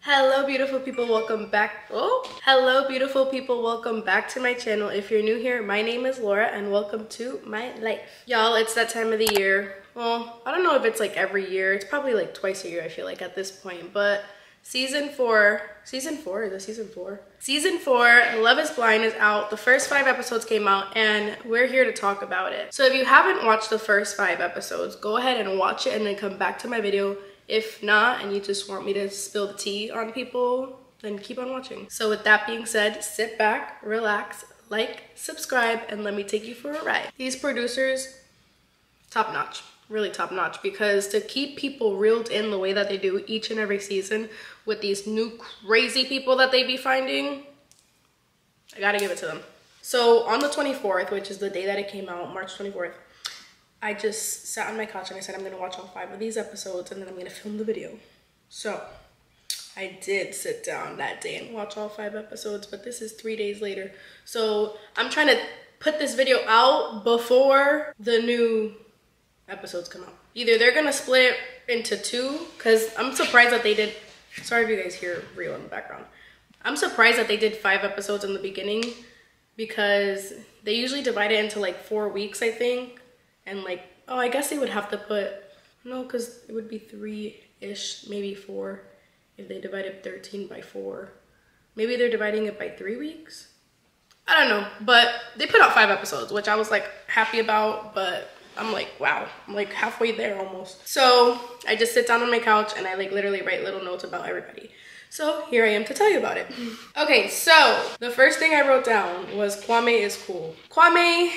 Hello beautiful people, welcome back. Hello beautiful people, welcome back to my channel. If you're new here, my name is Laura and welcome to my life. Y'all, it's that time of the year. Well, I don't know if it's like every year. It's probably like twice a year, I feel like, at this point. But season four, Season 4, Love is Blind is out. The first 5 episodes came out and we're here to talk about it. So if you haven't watched the first 5 episodes, go ahead and watch it and then come back to my video. If not, and you just want me to spill the tea on people, then keep on watching. So with that being said, sit back, relax, like, subscribe, and let me take you for a ride. These producers, top notch, really top notch, because to keep people reeled in the way that they do each and every season with these new crazy people that they be finding, I gotta give it to them. So on the 24th, which is the day that it came out, March 24th, I just sat on my couch and I said I'm gonna watch all 5 of these episodes and then I'm gonna film the video. So I did sit down that day and watch all 5 episodes, but this is 3 days later. So I'm trying to put this video out before the new episodes come out. Either they're gonna split into 2, because I'm surprised that they did, sorry if you guys hear Rio in the background. I'm surprised that they did 5 episodes in the beginning, because they usually divide it into like 4 weeks, I think. And like, oh, I guess they would have to put, no, because it would be 3-ish, maybe 4, if they divided 13 by 4. Maybe they're dividing it by 3 weeks? I don't know, but they put out 5 episodes, which I was like happy about, but I'm like, wow, I'm like halfway there almost. So I just sit down on my couch and I like literally write little notes about everybody. So here I am to tell you about it. Okay, so the first thing I wrote down was Kwame is cool. Kwame,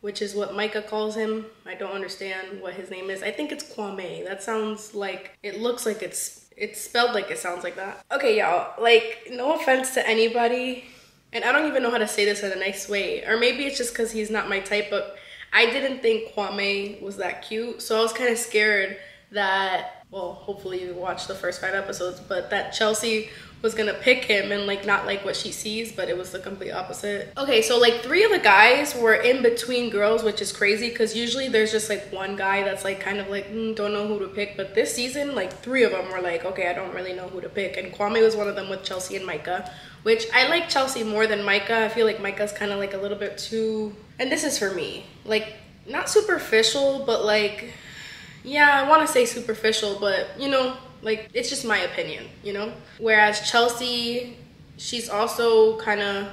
which is what Micah calls him. I don't understand what his name is. I think it's Kwame. That sounds like, it looks like it's spelled like it sounds like that. Okay, y'all, like, no offense to anybody, and I don't even know how to say this in a nice way, or maybe it's just because he's not my type, but I didn't think Kwame was that cute, so I was kind of scared that, well, hopefully you watched the first 5 episodes, but that Chelsea was gonna pick him and like not like what she sees, but it was the complete opposite. Okay, so like 3 of the guys were in between girls, which is crazy because usually there's just like one guy that's like kind of like don't know who to pick, but this season like 3 of them were like, okay, I don't really know who to pick, and Kwame was one of them with Chelsea and Micah, which I like Chelsea more than Micah. I feel like Micah's kind of like a little bit too, and this is for me, like not superficial, but like, yeah, I want to say superficial, but you know, like, it's just my opinion, you know? Whereas Chelsea, she's also kind of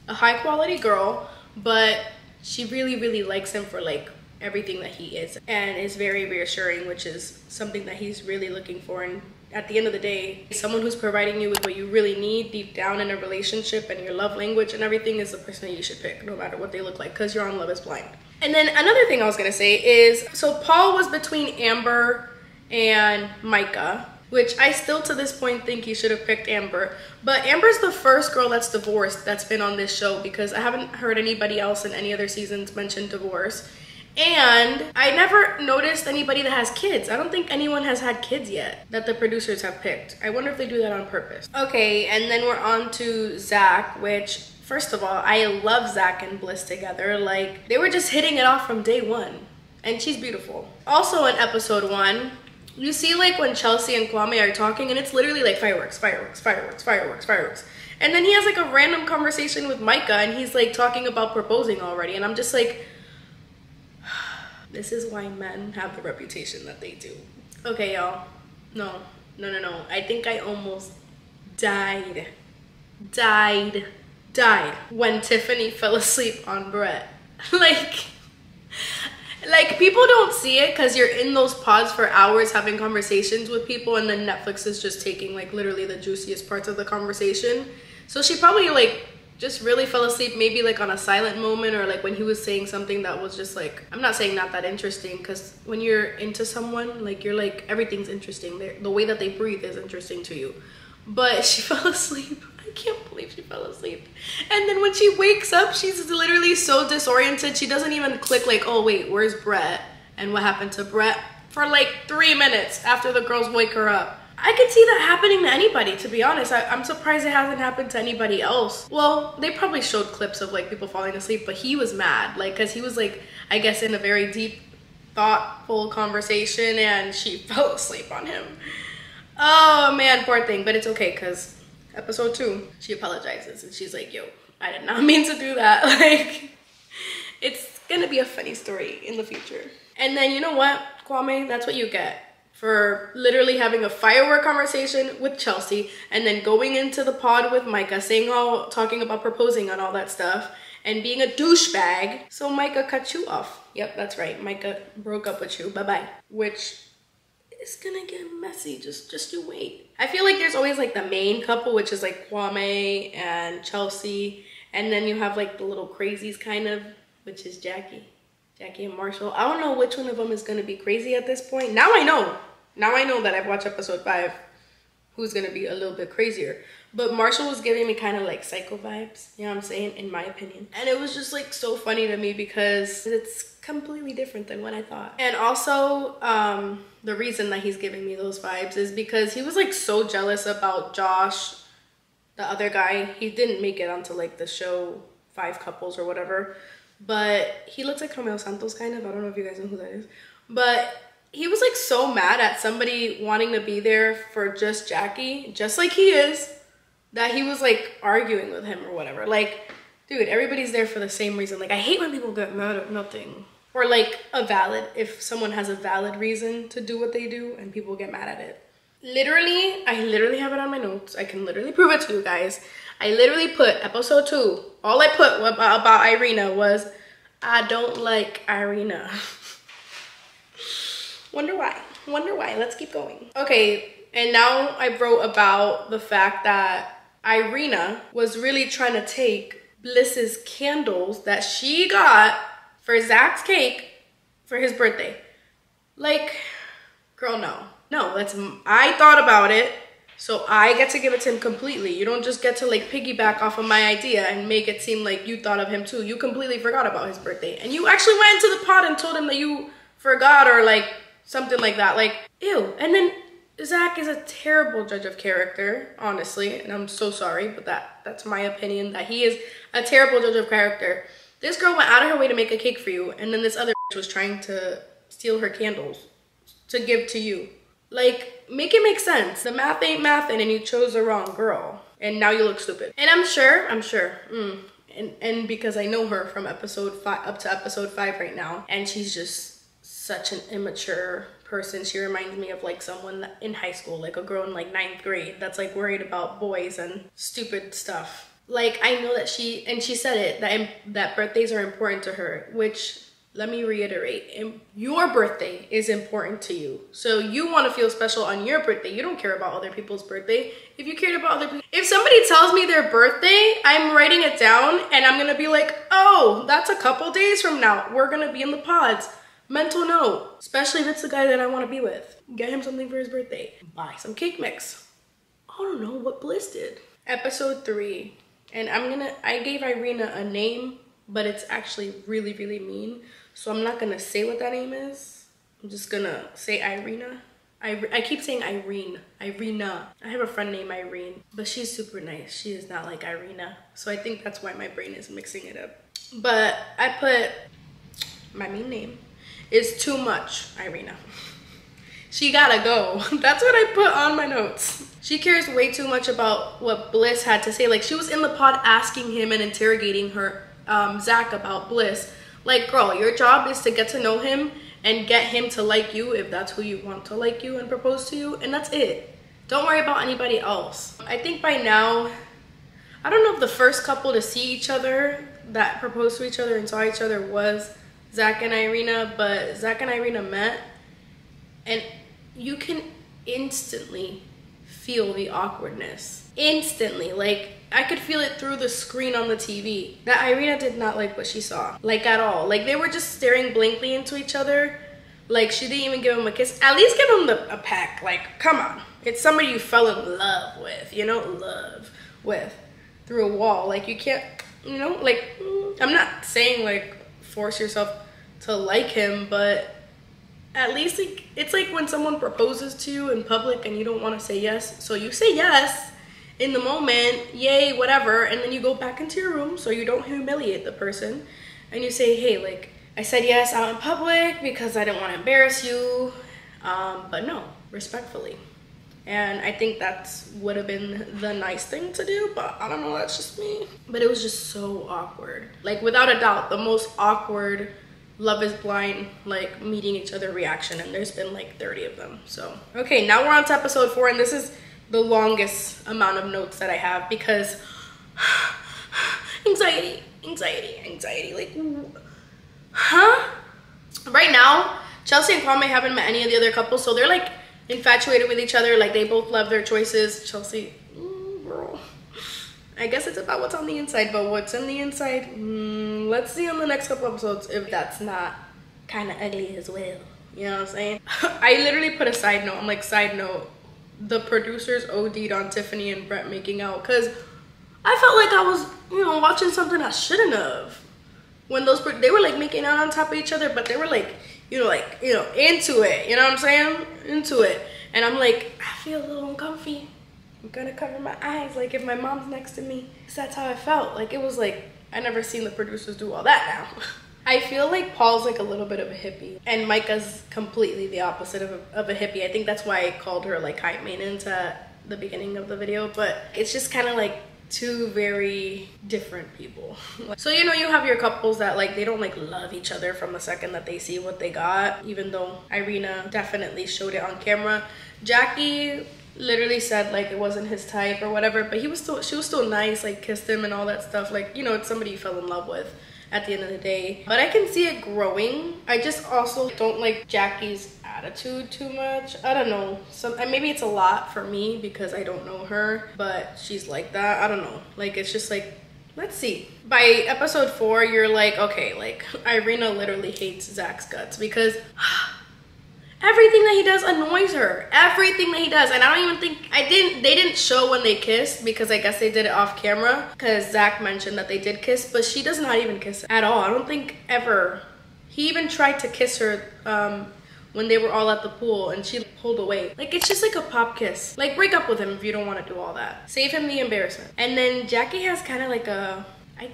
a high quality girl, but she really, really likes him for like everything that he is and is very reassuring, which is something that he's really looking for. And at the end of the day, someone who's providing you with what you really need deep down in a relationship and your love language and everything is the person that you should pick, no matter what they look like, because you're on Love is Blind. And then another thing I was gonna say is, so Paul was between Amber and Micah, which I still to this point think he should have picked Amber. But Amber's the first girl that's divorced that's been on this show, because I haven't heard anybody else in any other seasons mention divorce. And I never noticed anybody that has kids. I don't think anyone has had kids yet that the producers have picked. I wonder if they do that on purpose. Okay, and then we're on to Zach, which, first of all, I love Zach and Bliss together. Like, they were just hitting it off from day 1. And she's beautiful. Also in episode 1, you see like when Chelsea and Kwame are talking and it's literally like fireworks, fireworks, fireworks, fireworks, fireworks. And then he has like a random conversation with Micah and he's like talking about proposing already. And I'm just like, this is why men have the reputation that they do. Okay, y'all. No. I think I almost died when Tiffany fell asleep on Brett. Like, people don't see it because you're in those pods for hours having conversations with people, and then Netflix is just taking like literally the juiciest parts of the conversation. So she probably like just really fell asleep, maybe like on a silent moment, or like when he was saying something that was just like, I'm not saying not that interesting, because when you're into someone, like, you're like, everything's interesting. The way that they breathe is interesting to you. But she fell asleep. I can't believe she fell asleep. And then when she wakes up, she's literally so disoriented. She doesn't even click like, oh wait, where's Brett? And what happened to Brett? For like 3 minutes after the girls wake her up. I could see that happening to anybody, to be honest. I'm surprised it hasn't happened to anybody else. Well, they probably showed clips of like people falling asleep, but he was mad. Like, cause he was like, I guess in a very deep, thoughtful conversation and she fell asleep on him. Oh man, poor thing. But it's okay because episode 2, she apologizes and she's like, yo, I did not mean to do that. Like, it's gonna be a funny story in the future. And then you know what, Kwame, that's what you get for literally having a firework conversation with Chelsea and then going into the pod with Micah, talking about proposing and all that stuff and being a douchebag. So Micah cut you off. Yep, that's right. Micah broke up with you. Bye-bye. Which is gonna get messy. Just you wait. I feel like there's always like the main couple, which is like Kwame and Chelsea. And then you have like the little crazies kind of, which is Jackie and Marshall. I don't know which one of them is gonna be crazy at this point. Now I know that I've watched episode 5 who's gonna be a little bit crazier. But Marshall was giving me kind of like psycho vibes, you know what I'm saying, in my opinion. And it was just like so funny to me because it's completely different than what I thought. And also, the reason that he's giving me those vibes is because he was like so jealous about Josh, the other guy. He didn't make it onto like the show 5 Couples or whatever. But he looks like Romeo Santos kind of. I don't know if you guys know who that is. But he was like so mad at somebody wanting to be there for just Jackie, just like he is, that he was like arguing with him or whatever. Like, dude, everybody's there for the same reason. Like, I hate when people get mad at nothing. Or like if someone has a valid reason to do what they do and people get mad at it. I literally have it on my notes. I can literally prove it to you guys. I literally put episode 2. All I put about Irina was, I don't like Irina. Wonder why. Let's keep going. Okay, and now I wrote about the fact that Irina was really trying to take Bliss's candles that she got for Zach's cake for his birthday. Like, girl, no. I thought about it, so I get to give it to him completely. You don't just get to like piggyback off of my idea and make it seem like you thought of him too. You completely forgot about his birthday. And you actually went into the pod and told him that you forgot or like something like that. Like, ew. And then Zach is a terrible judge of character, honestly. And I'm so sorry, but that's my opinion, that he is a terrible judge of character. This girl went out of her way to make a cake for you, and then this other was trying to steal her candles to give to you. Like, make it make sense. The math ain't mathin', and you chose the wrong girl. And now you look stupid. And I'm sure, and because I know her from episode 5 up to episode 5 right now, and she's just such an immature person. She reminds me of like someone in high school, like a girl in like 9th grade that's like worried about boys and stupid stuff. Like, I know that she said it, that birthdays are important to her, which, let me reiterate, your birthday is important to you. So you want to feel special on your birthday. You don't care about other people's birthday. If you cared about other people, if somebody tells me their birthday, I'm writing it down and I'm going to be like, oh, that's a couple days from now. We're going to be in the pods. Mental note, especially if it's the guy that I want to be with. Get him something for his birthday. Buy some cake mix. I don't know what Bliss did. Episode 3. And I gave Irina a name, but it's actually really, really mean. So I'm not gonna say what that name is. I'm just gonna say Irina. I keep saying Irina. I have a friend named Irene, but she's super nice. She is not like Irina. So I think that's why my brain is mixing it up. But I put, my mean name is too much, Irina. She gotta go. That's what I put on my notes. She cares way too much about what Bliss had to say. Like, she was in the pod asking him and interrogating her, Zach, about Bliss. Like, girl, your job is to get to know him and get him to like you if that's who you want to like you and propose to you, and that's it. Don't worry about anybody else. I think by now, I don't know if the first couple to see each other that proposed to each other and saw each other was Zach and Irina, but Zach and Irina met, and you can instantly feel the awkwardness. Instantly. Like, I could feel it through the screen on the TV. That Irina did not like what she saw. Like, at all. Like, they were just staring blankly into each other. Like, she didn't even give him a kiss. At least give him a peck. Like, come on. It's somebody you fell in love with. You know? Love with. Through a wall. Like, you can't, you know? Like, I'm not saying, like, force yourself to like him, but at least, like, it's like when someone proposes to you in public and you don't want to say yes. So you say yes in the moment, yay, whatever, and then you go back into your room so you don't humiliate the person. And you say, hey, like, I said yes out in public because I didn't want to embarrass you. But no, respectfully. And I think that's would have been the nice thing to do, but I don't know, that's just me. But it was just so awkward. Like, without a doubt, the most awkward Love is Blind, like, meeting each other reaction, and there's been like 30 of them. So, okay, now we're on to episode 4, and this is the longest amount of notes that I have because anxiety, like, huh? Right now, Chelsea and Kwame haven't met any of the other couples, so they're like infatuated with each other. Like, they both love their choices. Chelsea, girl, I guess it's about what's on the inside, but what's in the inside, let's see on the next couple episodes if that's not kind of ugly as well. You know what I'm saying? I literally put a side note. I'm like, side note, the producers OD'd on Tiffany and Brett making out, because I felt like I was, you know, watching something I shouldn't have. When they were like making out on top of each other, but they were like, into it. You know what I'm saying? Into it. And I'm like, I feel a little uncomfy. I'm gonna cover my eyes, like, if my mom's next to me. Because that's how I felt. Like, it was like, I never seen the producers do all that now. I feel like Paul's like a little bit of a hippie, and Micah's completely the opposite of a hippie. I think that's why I called her like high maintenance at the beginning of the video, but it's just kind of like two very different people. So, you know, you have your couples that like, they don't like love each other from the second that they see what they got, even though Irina definitely showed it on camera. Jackie literally said like it wasn't his type or whatever, but she was still nice, like kissed him and all that stuff. Like, you know, it's somebody you fell in love with at the end of the day. But I can see it growing. I just also don't like Jackie's attitude too much. I don't know. Maybe it's a lot for me because I don't know her, but she's like that. I don't know. Like, it's just like, let's see. By episode 4, you're like, okay, like, Irina literally hates Zach's guts because everything that he does annoys her. Everything that he does. And I don't even think, they didn't show when they kissed because I guess they did it off camera because Zach mentioned that they did kiss, but she does not even kiss at all. I don't think ever. He even tried to kiss her when they were all at the pool and she pulled away. Like, it's just like a pop kiss. Like, break up with him if you don't want to do all that. Save him the embarrassment. And then Jackie has kind of like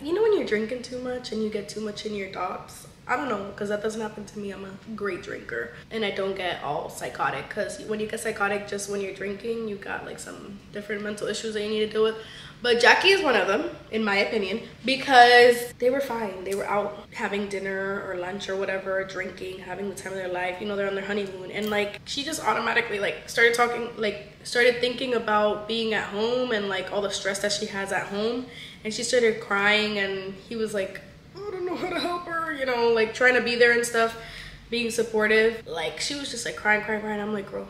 you know when you're drinking too much and you get too much in your thoughts? I don't know, because that doesn't happen to me. I'm a great drinker and I don't get all psychotic, because when you get psychotic just when you're drinking, you got like some different mental issues that you need to deal with. But Jackie is one of them, in my opinion, because they were fine. They were out having dinner or lunch or whatever, drinking, having the time of their life. You know, they're on their honeymoon. And like, she just automatically like started thinking about being at home and like all the stress that she has at home. And she started crying, and he was like, I don't know how to help her, you know, like trying to be there and stuff, being supportive. Like, she was just like crying. I'm like, girl,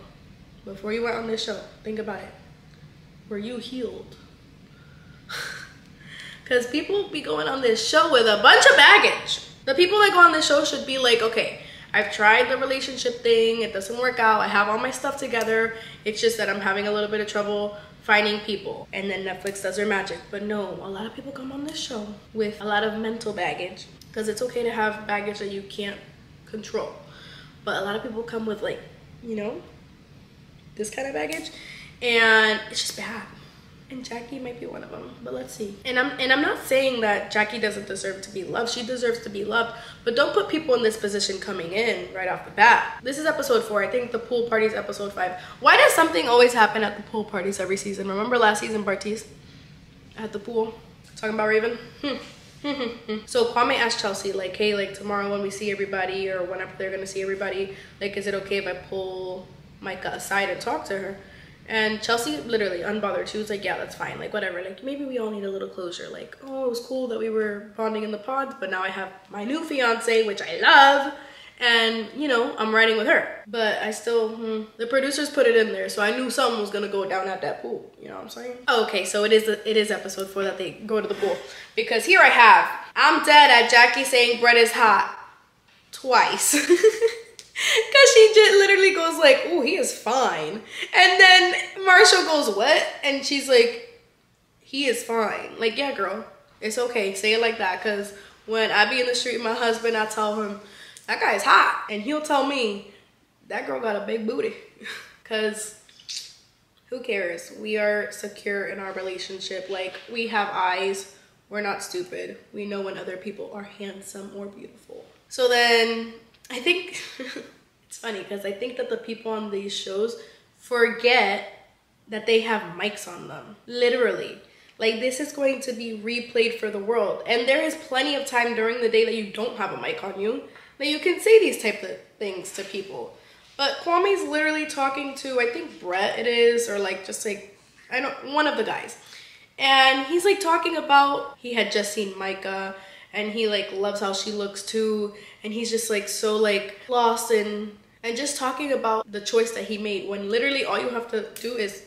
before you went on this show, think about it. Were you healed? Because people be going on this show with a bunch of baggage. The people that go on this show should be like, okay, I've tried the relationship thing, it doesn't work out, I have all my stuff together, it's just that I'm having a little bit of trouble finding people, and then Netflix does their magic. But no, a lot of people come on this show with a lot of mental baggage, because it's okay to have baggage that you can't control, but a lot of people come with, like, you know, this kind of baggage, and it's just bad. And Jackie might be one of them, but let's see. And I'm not saying that Jackie doesn't deserve to be loved. She deserves to be loved, but don't put people in this position coming in right off the bat. This is episode 4. I think the pool party is episode 5. Why does something always happen at the pool parties every season? Remember last season, Bartiz at the pool talking about Raven? So Kwame asked Chelsea, like, hey, like, tomorrow when we see everybody, or whenever they're gonna see everybody, like, is it okay if I pull Micah aside and talk to her? And Chelsea literally unbothered. She was like, yeah, that's fine, like, whatever, like, maybe we all need a little closure. Like, oh, it was cool that we were bonding in the pods, but now I have my new fiance, which I love, and, you know, I'm riding with her. But I still, the producers put it in there, so I knew something was gonna go down at that pool. You know what I'm saying? Okay, so it is episode 4 that they go to the pool. Because here I'm dead at Jackie saying Brett is hot twice. Because she just literally goes like, oh, he is fine. And then Marshall goes, what? And she's like, he is fine. Like, yeah, girl, it's okay. Say it like that. Because when I be in the street with my husband, I tell him, that guy's hot. And he'll tell me, that girl got a big booty. Because who cares? We are secure in our relationship. Like, we have eyes. We're not stupid. We know when other people are handsome or beautiful. So then I think it's funny because I think that the people on these shows forget that they have mics on them. Literally. Like, this is going to be replayed for the world. And there is plenty of time during the day that you don't have a mic on you that you can say these type of things to people. But Kwame's literally talking to, I think Brett it is, or like just like, I don't, one of the guys. And he's like talking about, he had just seen Micah and he like loves how she looks too. And he's just like so like lost and just talking about the choice that he made, when literally all you have to do is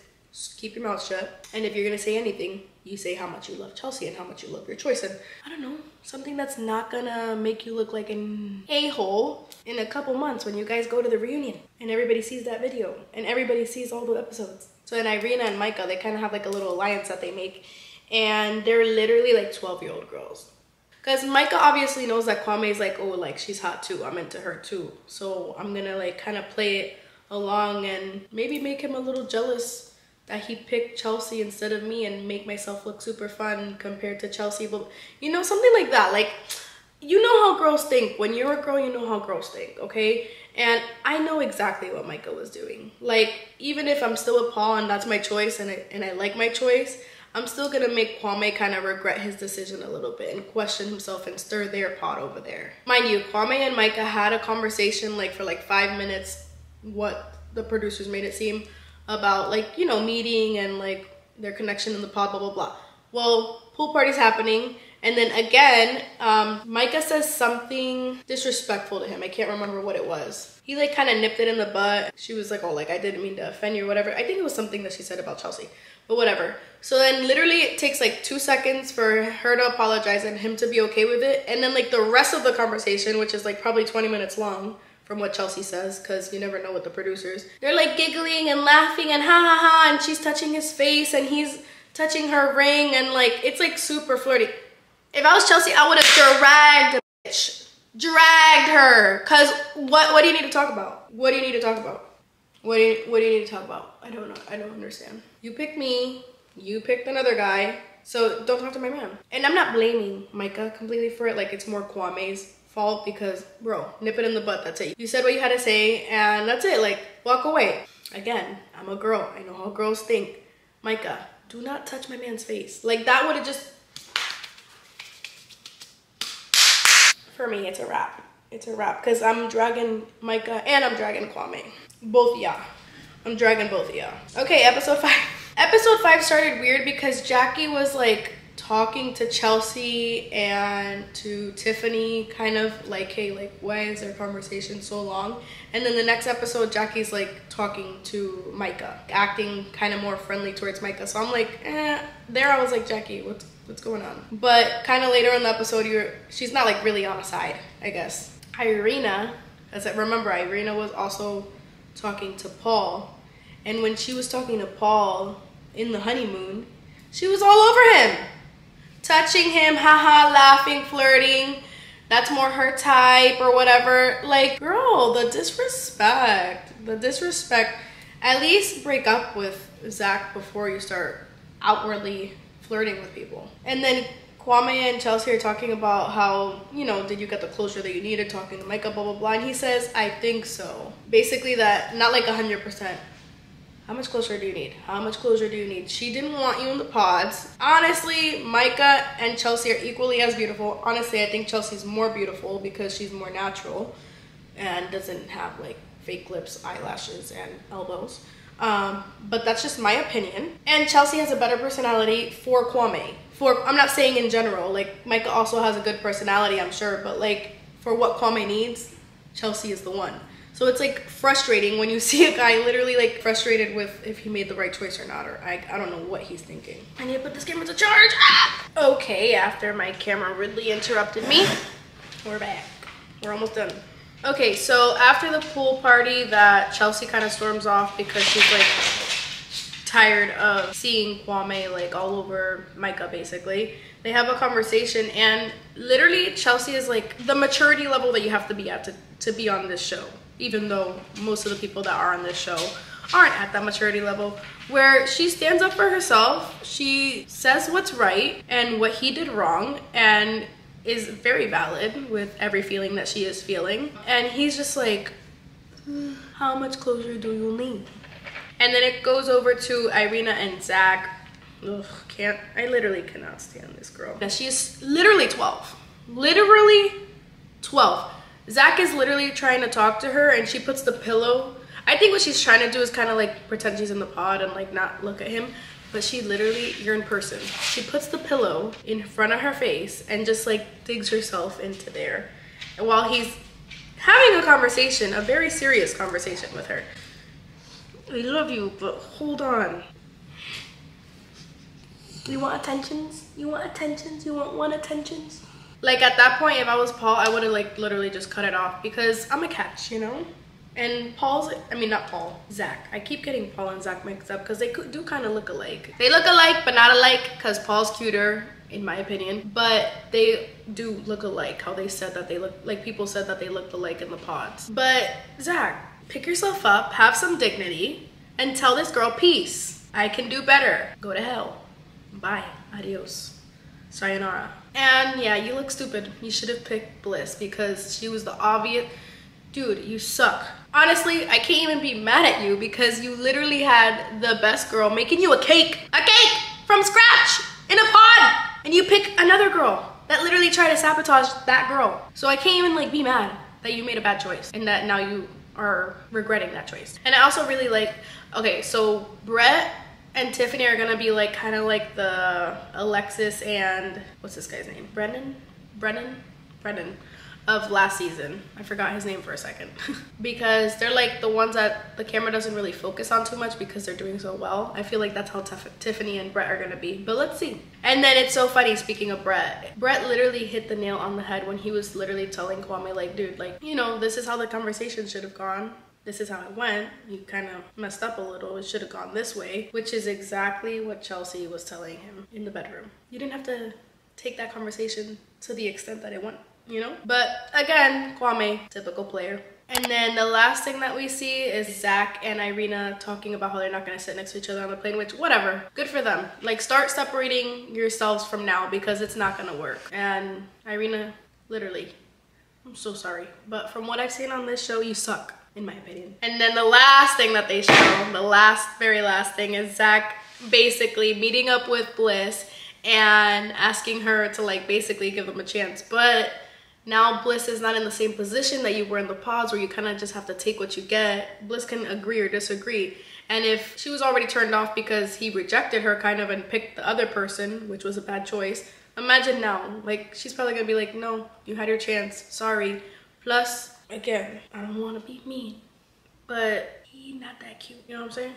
keep your mouth shut. And if you're gonna say anything, you say how much you love Chelsea and how much you love your choice. And I don't know, something that's not gonna make you look like an a-hole in a couple months when you guys go to the reunion and everybody sees that video and everybody sees all the episodes. So then Irina and Micah, they kind of have like a little alliance that they make, and they're literally like 12-year-old girls. Because Micah obviously knows that Kwame is like, oh, like she's hot too, I'm into her too. So I'm gonna like kind of play it along and maybe make him a little jealous that he picked Chelsea instead of me and make myself look super fun compared to Chelsea. But you know, something like that. Like, you know how girls think. When you're a girl, you know how girls think, okay? And I know exactly what Micah was doing. Like, even if I'm still with Paul and that's my choice and I like my choice, I'm still gonna make Kwame kind of regret his decision a little bit and question himself and stir their pot over there. Mind you, Kwame and Micah had a conversation like for like 5 minutes, what the producers made it seem, about like, you know, meeting and like their connection in the pod, blah, blah, blah. Well, pool party's happening. And then again, Micah says something disrespectful to him. I can't remember what it was. He like kind of nipped it in the butt. She was like, oh, like I didn't mean to offend you or whatever. I think it was something that she said about Chelsea, but whatever. So then literally it takes like 2 seconds for her to apologize and him to be okay with it. And then like the rest of the conversation, which is like probably 20 minutes long, from what Chelsea says, because you never know with the producers. They're like giggling and laughing and ha ha ha, and she's touching his face and he's touching her ring, and like, it's like super flirty. If I was Chelsea, I would have dragged the bitch. Dragged her. Cause what do you need to talk about? What do you need to talk about? What do you need to talk about? I don't know. I don't understand. You picked me, you picked another guy, so don't talk to my man. And I'm not blaming Micah completely for it. Like, it's more Kwame's fault because, bro, nip it in the butt, that's it. You said what you had to say and that's it. Like, walk away. Again, I'm a girl. I know how girls think. Micah, do not touch my man's face. Like, that would have just... For me, it's a wrap. It's a wrap because I'm dragging Micah and I'm dragging Kwame. Both of y'all. I'm dragging both of y'all. Okay, episode 5. Episode 5 started weird because Jackie was like talking to Chelsea and to Tiffany, kind of like, hey, like, why is their conversation so long? And then the next episode, Jackie's like talking to Micah, acting kind of more friendly towards Micah. So I'm like, there I was like, Jackie, what's going on? But kind of later in the episode, she's not like really on a side, I guess. Irina, as I remember, Irina was also talking to Paul. And when she was talking to Paul in the honeymoon, she was all over him. Touching him, haha, laughing, flirting. That's more her type or whatever. Like, girl, the disrespect. The disrespect. At least break up with Zach before you start outwardly flirting with people. And then Kwame and Chelsea are talking about how, you know, did you get the closure that you needed, talking to Micah, blah, blah, blah. And he says, I think so. Basically that, not like 100%. How much closure do you need? How much closure do you need? She didn't want you in the pods. Honestly, Micah and Chelsea are equally as beautiful. Honestly, I think Chelsea's more beautiful because she's more natural and doesn't have like fake lips, eyelashes, and elbows. But that's just my opinion. And Chelsea has a better personality for Kwame. I'm not saying in general, like Micah also has a good personality, I'm sure, but like for what Kwame needs, Chelsea is the one. So it's like frustrating when you see a guy literally like frustrated with if he made the right choice or not, or I don't know what he's thinking. I need to put this camera to charge. Okay, after my camera rudely interrupted me, we're back. We're almost done. Okay, so after the pool party that Chelsea kind of storms off because she's like tired of seeing Kwame like all over Micah basically. They have a conversation and literally Chelsea is like the maturity level that you have to be at to be on this show. Even though most of the people that are on this show aren't at that maturity level, where she stands up for herself, she says what's right and what he did wrong, and is very valid with every feeling that she is feeling. And he's just like, how much closure do you need? And then it goes over to Irina and Zach. Ugh, I literally cannot stand this girl. Now she's literally 12. Literally 12. Zach is literally trying to talk to her and she puts the pillow. I think what she's trying to do is kind of like pretend she's in the pod and like not look at him. But she literally, you're in person. She puts the pillow in front of her face and just like digs herself into there. And while he's having a conversation, a very serious conversation with her. I love you, but hold on. You want attentions? You want attentions? You want one attentions? Like at that point, if I was Paul, I would have like literally just cut it off because I'm a catch, you know? And Zach. I keep getting Paul and Zach mixed up because they do kind of look alike. They look alike, but not alike because Paul's cuter, in my opinion. But they do look alike, how they said that they look, like people said that they looked alike in the pods. But Zach, pick yourself up, have some dignity, and tell this girl peace. I can do better. Go to hell. Bye. Adios. Sayonara. And yeah, you look stupid. You should have picked Bliss because she was the obvious. Dude, you suck. Honestly, I can't even be mad at you because you literally had the best girl making you a cake from scratch in a pod, and you pick another girl that literally tried to sabotage that girl. So I can't even like be mad that you made a bad choice and that now you are regretting that choice. And I also really like, okay, so Brett and Tiffany are gonna be like kind of like the Alexis and what's this guy's name? Brendan of last season. I forgot his name for a second. Because they're like the ones that the camera doesn't really focus on too much because they're doing so well. I feel like that's how Tiffany and Brett are gonna be, but let's see. And then it's so funny, speaking of Brett literally hit the nail on the head when he was literally telling Kwame like, dude, like, you know, this is how the conversation should have gone. This is how it went. You kind of messed up a little. It should have gone this way, which is exactly what Chelsea was telling him in the bedroom. You didn't have to take that conversation to the extent that it went, you know? But again, Kwame, typical player. And then the last thing that we see is Zach and Irina talking about how they're not gonna sit next to each other on the plane, which whatever, good for them. Like start separating yourselves from now because it's not gonna work. And Irina, literally, I'm so sorry. But from what I've seen on this show, you suck, in my opinion. And then the last thing that they show, the very last thing is Zach basically meeting up with Bliss and asking her to like basically give them a chance. But now Bliss is not in the same position that you were in the pods where you kind of just have to take what you get. Bliss can agree or disagree. And if she was already turned off because he rejected her kind of and picked the other person, which was a bad choice, imagine now, like she's probably gonna be like, no, you had your chance, sorry. Plus, again, I don't want to be mean, but he's not that cute, you know what I'm saying?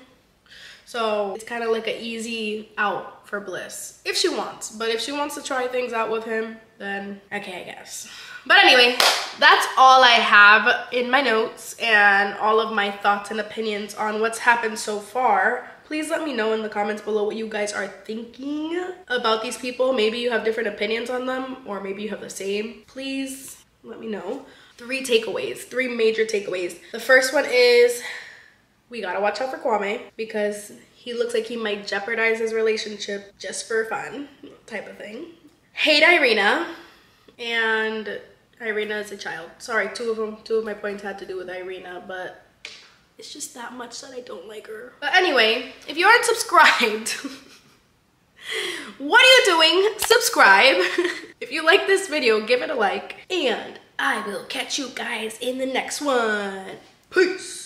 So it's kind of like an easy out for Bliss if she wants. But if she wants to try things out with him, then okay, I guess. But anyway, that's all I have in my notes and all of my thoughts and opinions on what's happened so far. Please let me know in the comments below what you guys are thinking about these people. Maybe you have different opinions on them, or maybe you have the same. Please let me know. 3 major takeaways. The first one is we gotta watch out for Kwame because he looks like he might jeopardize his relationship just for fun type of thing. Hate Irina, and Irina is a child. Sorry, two of my points had to do with Irina, but it's just that much that I don't like her. But anyway, if you aren't subscribed, what are you doing? Subscribe. If you like this video, give it a like, and I will catch you guys in the next one. Peace.